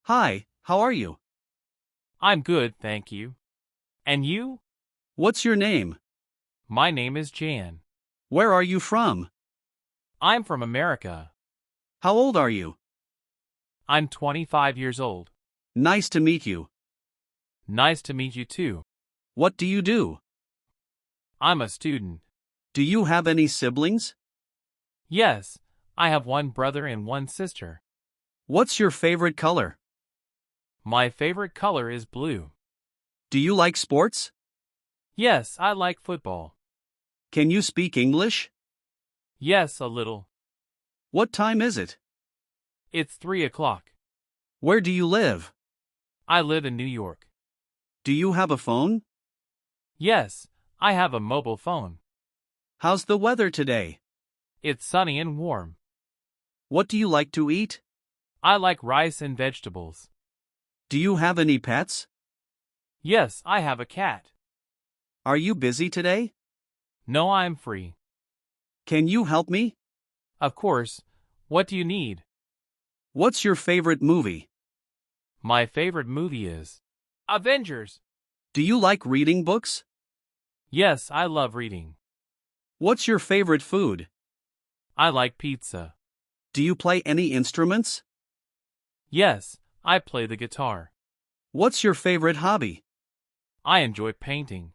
Hi, how are you? I'm good, thank you. And you? What's your name? My name is Jan. Where are you from? I'm from America. How old are you? I'm 25 years old. Nice to meet you. Nice to meet you too. What do you do? I'm a student. Do you have any siblings? Yes, I have one brother and one sister. What's your favorite color? My favorite color is blue. Do you like sports? Yes, I like football. Can you speak English? Yes, a little. What time is it? It's 3 o'clock. Where do you live? I live in New York. Do you have a phone? Yes, I have a mobile phone. How's the weather today? It's sunny and warm. What do you like to eat? I like rice and vegetables. Do you have any pets? Yes, I have a cat. Are you busy today? No, I'm free. Can you help me? Of course. What do you need? What's your favorite movie? My favorite movie is Avengers. Do you like reading books? Yes, I love reading. What's your favorite food? I like pizza. Do you play any instruments? Yes, I play the guitar. What's your favorite hobby? I enjoy painting.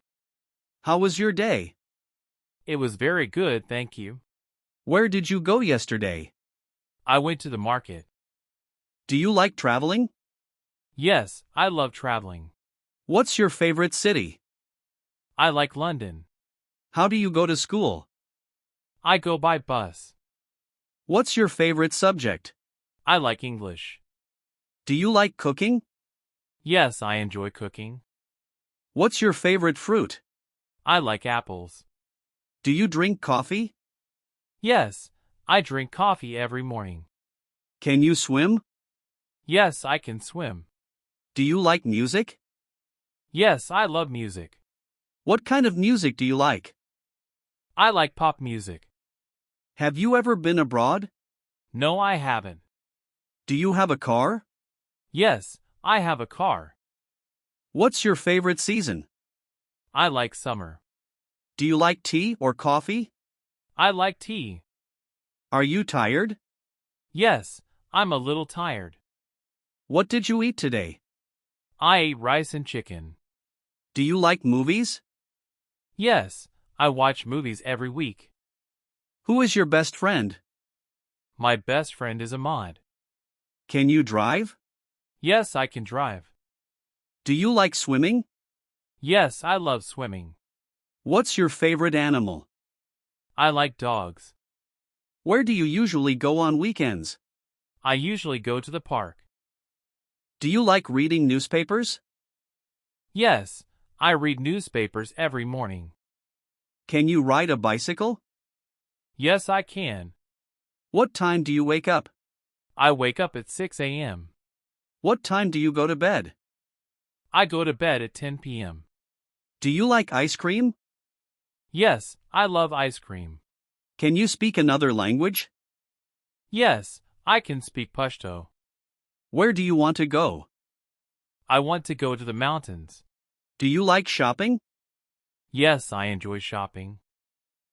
How was your day? It was very good, thank you. Where did you go yesterday? I went to the market. Do you like traveling? Yes, I love traveling. What's your favorite city? I like London. How do you go to school? I go by bus. What's your favorite subject? I like English. Do you like cooking? Yes, I enjoy cooking. What's your favorite fruit? I like apples. Do you drink coffee? Yes, I drink coffee every morning. Can you swim? Yes, I can swim. Do you like music? Yes, I love music. What kind of music do you like? I like pop music. Have you ever been abroad? No, I haven't. Do you have a car? Yes, I have a car. What's your favorite season? I like summer. Do you like tea or coffee? I like tea. Are you tired? Yes, I'm a little tired. What did you eat today? I ate rice and chicken. Do you like movies? Yes, I watch movies every week. Who is your best friend? My best friend is Ahmad. Can you drive? Yes, I can drive. Do you like swimming? Yes, I love swimming. What's your favorite animal? I like dogs. Where do you usually go on weekends? I usually go to the park. Do you like reading newspapers? Yes, I read newspapers every morning. Can you ride a bicycle? Yes, I can. What time do you wake up? I wake up at 6 a.m. What time do you go to bed? I go to bed at 10 p.m. Do you like ice cream? Yes, I love ice cream. Can you speak another language? Yes, I can speak Pashto. Where do you want to go? I want to go to the mountains. Do you like shopping? Yes, I enjoy shopping.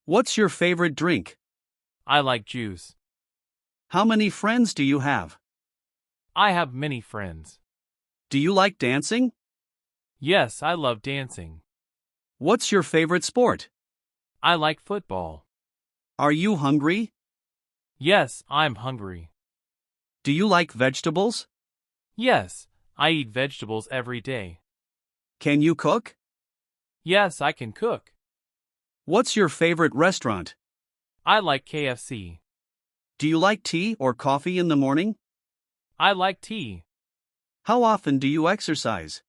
What's your favorite drink? I like juice. How many friends do you have? I have many friends. Do you like dancing? Yes, I love dancing. What's your favorite sport? I like football. Are you hungry? Yes, I'm hungry. Do you like vegetables? Yes, I eat vegetables every day. Can you cook? Yes, I can cook. What's your favorite restaurant? I like KFC. Do you like tea or coffee in the morning? I like tea. How often do you exercise?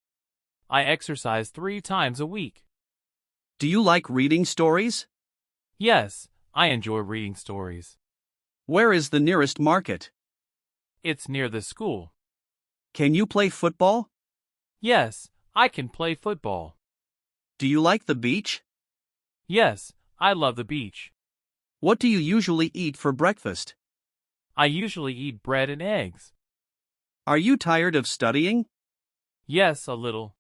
I exercise 3 times a week. Do you like reading stories? Yes, I enjoy reading stories. Where is the nearest market? It's near the school. Can you play football? Yes, I can play football. Do you like the beach? Yes, I love the beach. What do you usually eat for breakfast? I usually eat bread and eggs. Are you tired of studying? Yes, a little.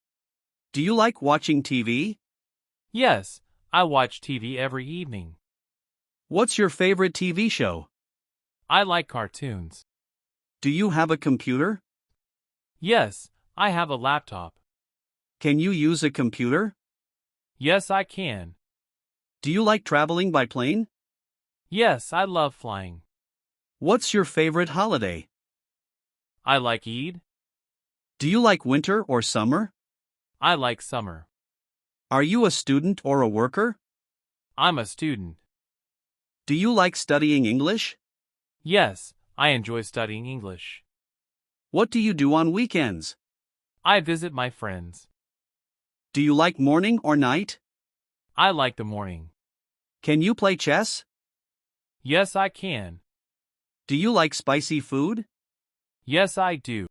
Do you like watching TV? Yes, I watch TV every evening. What's your favorite TV show? I like cartoons. Do you have a computer? Yes, I have a laptop. Can you use a computer? Yes, I can. Do you like traveling by plane? Yes, I love flying. What's your favorite holiday? I like Eid. Do you like winter or summer? I like summer. Are you a student or a worker? I'm a student. Do you like studying English? Yes, I enjoy studying English. What do you do on weekends? I visit my friends. Do you like morning or night? I like the morning. Can you play chess? Yes, I can. Do you like spicy food? Yes, I do.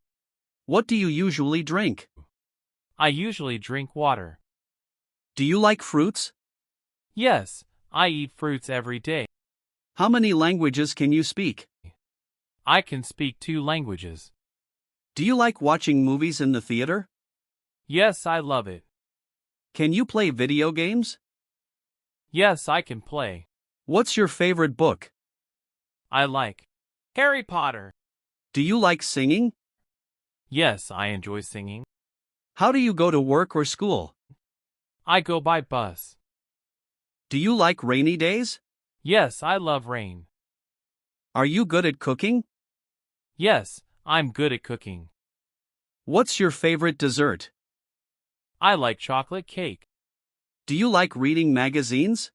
What do you usually drink? I usually drink water. Do you like fruits? Yes, I eat fruits every day. How many languages can you speak? I can speak 2 languages. Do you like watching movies in the theater? Yes, I love it. Can you play video games? Yes, I can play. What's your favorite book? I like Harry Potter. Do you like singing? Yes, I enjoy singing. How do you go to work or school? I go by bus. Do you like rainy days? Yes, I love rain. Are you good at cooking? Yes, I'm good at cooking. What's your favorite dessert? I like chocolate cake. Do you like reading magazines?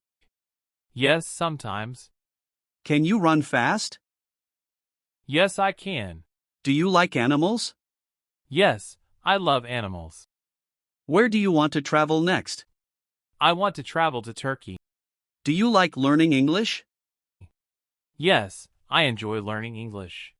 Yes, sometimes. Can you run fast? Yes, I can. Do you like animals? Yes, I love animals. Where do you want to travel next? I want to travel to Turkey. Do you like learning English? Yes, I enjoy learning English.